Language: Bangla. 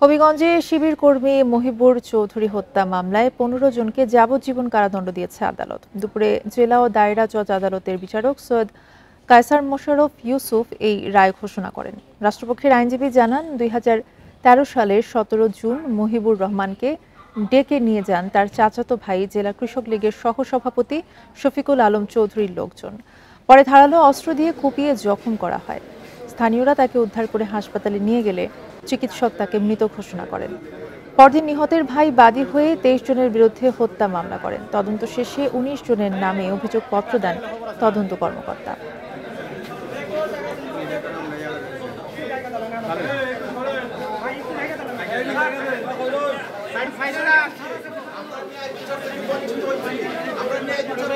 হবিগঞ্জে শিবির কর্মী মহিবুর চৌধুরী হত্যা মামলায় ১৫ জনকে যাবজ্জীবন কারাদণ্ড দিয়েছে আদালত। দুপুরে জেলা ও দায়রা জজ আদালতের বিচারক সৈয়দ কায়সার মোশাররফ ইউসুফ এই রায় ঘোষণা করেন। রাষ্ট্রপক্ষের আইনজীবী জানান, ২০১৩ সালের ১৭ জুন মহিবুর রহমানকে ডেকে নিয়ে যান তার চাচাতো ভাই জেলা কৃষক লীগের সহসভাপতি শফিকুল আলম চৌধুরীর লোকজন। পরে ধারালো অস্ত্র দিয়ে কুপিয়ে জখম করা হয়। স্থানীয়রা তাকে উদ্ধার করে হাসপাতালে নিয়ে গেলে চিকিৎসক তাকে মৃত ঘোষণা করেন। পরদিন নিহতের ভাই বাদী হয়ে ২৩ জনের বিরুদ্ধে হত্যা মামলা করেন। তদন্ত শেষে ১৯ জনের নামে অভিযোগপত্র দেন তদন্ত কর্মকর্তা। আমরা